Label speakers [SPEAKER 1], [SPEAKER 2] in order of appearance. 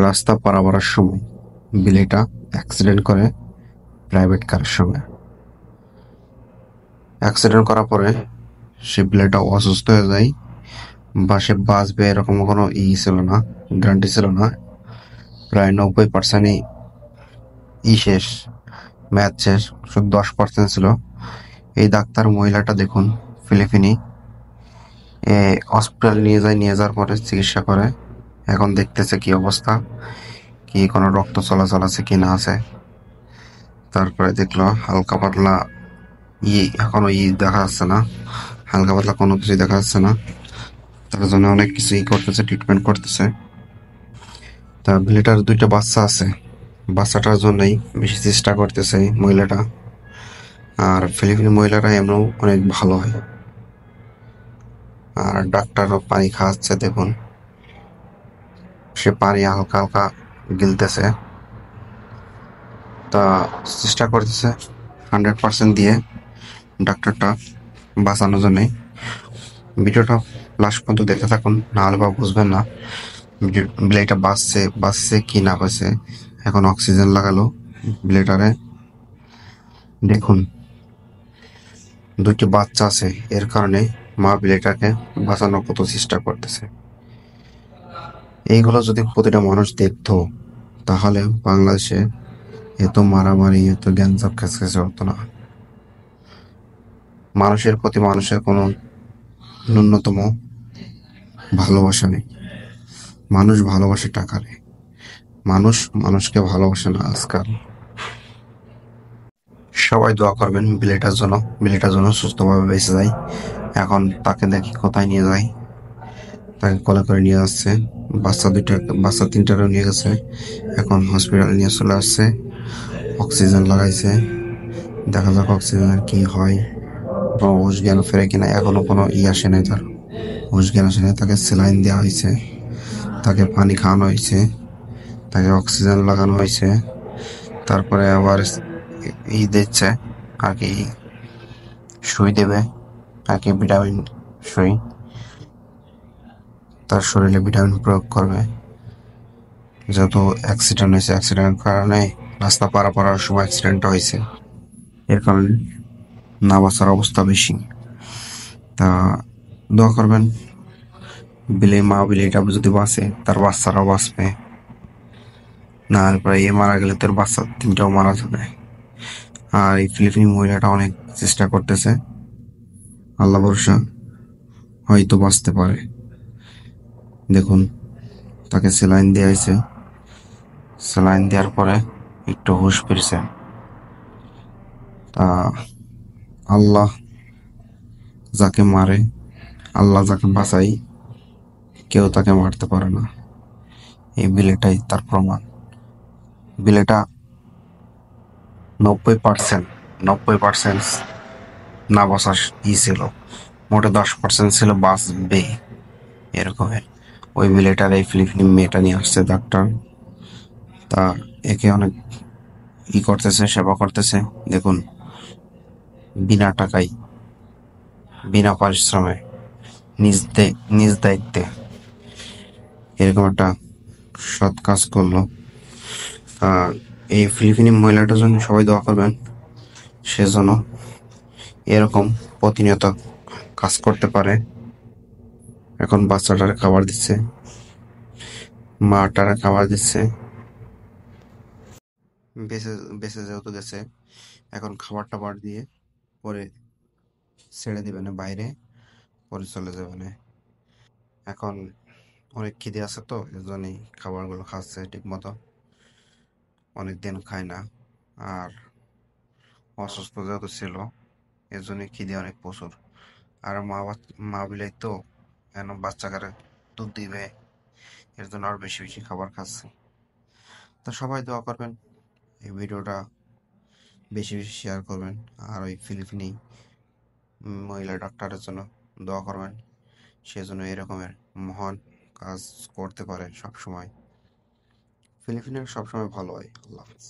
[SPEAKER 1] রাস্তা পারাপারের সময় বিলেটা অ্যাক্সিডেন্ট করে প্রাইভেট কারের সঙ্গে। অ্যাক্সিডেন্ট করার পরে সে বিলেটা অসুস্থ হয়ে যায় বা সে বাঁচবে এরকম কোনো ছিল না, গ্যারান্টি ছিল না। প্রায় 90%ই শেষ, ম্যাচ শেষ, শুধু 10% ছিল। এই ডাক্তার মহিলাটা দেখুন, ফিলিপিনি, হসপিটাল নিয়ে যাওয়ার পরে চিকিৎসা করে। এখন দেখতেছে কি অবস্থা, কি কোনো রক্ত চলাচল আছে কি না আছে। তারপরে দেখলো হালকা পাতলা এখনো দেখা যাচ্ছে না, হালকা পাতলা কোনো কিছুই দেখা যাচ্ছে না। তার জন্য অনেক কিছুই করতেছে, ট্রিটমেন্ট করতেছে। তা বিলেটার 2টা বাচ্চা আছে, বাচ্চাটার জন্যই বেশি চেষ্টা করতেছে এই মহিলাটা। আর ফিলিপিনি মহিলারা এমনও অনেক ভালো হয়। আর ডাক্তারও পানি খাওয়াচ্ছে, দেখুন সে পানি হালকা হালকা গিলতেছে। তা চেষ্টা করতেছে 100% দিয়ে ডাক্তারটা বাঁচানোর জন্যে। ভিডিওটা লাস্ট পর্যন্ত দেখতে থাকুন, নাহলে বা বুঝবেন না বিলেটা বাঁচছে কি না বাঁচছে। এখন অক্সিজেন লাগালো বিলেটারে, দেখুন 2টি বাচ্চা আছে, এর কারণে মা বিলেটাকে বাঁচানোর কত চেষ্টা করতেছে। এইগুলো যদি প্রতিটা মানুষ দেখতো, তাহলে বাংলাদেশে এত মারামারি, এত গ্যাঞ্জাম খেসখেসে হতো না। মানুষের প্রতি মানুষের কোনো ন্যূনতম ভালোবাসা নেই। মানুষ ভালোবাসে টাকারে, মানুষ মানুষকে ভালোবাসে না আজকাল। সবাই দোয়া করবেন বিলেটার জন্য সুস্থভাবে বেঁচে যায়। এখন তাকে দেখি কোথায় নিয়ে যায়, তাকে কোলে করে নিয়ে আসছে। বাচ্চা 3টারও নিয়ে গেছে, এখন হসপিটালে নিয়ে চলে আসছে। অক্সিজেন লাগাইছে, দেখা যাক অক্সিজেনের কি হয়, হুশ জ্ঞান ফেরে কিনা। এখনো কোনো আসে নাই, তার হুশ জ্ঞান আসে নাই। তাকে স্যালাইন দেওয়া হয়েছে, তাকে পানি খাওয়ানো হয়েছে, তাকে অক্সিজেন লাগানো হয়েছে। তারপরে আবার দিচ্ছে আর কি, সুই দেবে আর কি, ভিটামিন সুই। তার শরীরে ভিটামিন প্রয়োগ করবে, যেহেতু অ্যাক্সিডেন্ট হয়েছে, অ্যাক্সিডেন্টের কারণে রাস্তা পারাপারের সময় অ্যাক্সিডেন্টটা হয়েছে, এর কারণে না বাঁচার অবস্থা বেশি। তা দোয়া করবেন, বিলেটা যদি বাঁচে তার বাচ্চারাও বাঁচবে, না হলে পরে মারা গেলে তোর বাচ্চা 3টাও মারা যাবে। আর এই ফিলিপিনি মহিলাটা অনেক চেষ্টা করতেছে, আল্লাহ ভরসা, হয়তো বাঁচতে পারে। দেখুন তাকে স্যালাইন দেওয়া হয়েছে, স্যালাইন দেওয়ার পরে একটু হুঁশ ফিরছে। তা আল্লাহ যাকে মারে, আল্লাহ যাকে বাঁচাই, কেউ তাকে মারতে পারে না। এই বিলেটাই তার প্রমাণ। বিলেটা 90% 90% না বাঁচার ছিল, মোটে 10% ছিল বাঁচবে এরকমের। ওই বিলেটার এই ফিলিপিনি মেয়েটা নিয়ে আসছে ডাক্তার। তা একে অনেক করতেছে, সেবা করতেছে। দেখুন বিনা টাকায়, বিনা পারিশ্রমে, নিজ দায়িত্বে এরকম একটা সৎ কাজ করলো। এই ফিলিপিনি মহিলাটার জন্য সবাই দোয়া করবেন, সেজন্য এরকম প্রতিনিয়ত কাজ করতে পারে। এখন বাচ্চাটারে খাবার দিচ্ছে, মাটারে খাবার দিচ্ছে। বেঁচে বেঁচে যেহেতু গেছে, এখন খাবার টাবার দিয়ে পরে ছেড়ে দিবে না বাইরে, পরে চলে যাবে না। এখন অনেক খিদে আছে, তো এর জন্যই খাবারগুলো খাচ্ছে ঠিক মতো, অনেকদিন খায় না। আর অসুস্থ যেহেতু ছিল, এর জন্য খিদে অনেক প্রচুর। আর মা বিলাই তো কেন বাচ্চাকারে দুধ দিবে, এর জন্য আরো বেশি বেশি খাবার খাচ্ছে। তো সবাই দোয়া করবেন, এই ভিডিওটা বেশি বেশি শেয়ার করবেন। আর ওই ফিলিপিনি মহিলা ডাক্তারের জন্য দোয়া করবেন, সেজন্য এরকমের মহান কাজ করতে পারে সব সময়। ফিলিপিনের সবসময় ভালো হয়। আল্লাহ হাফেজ।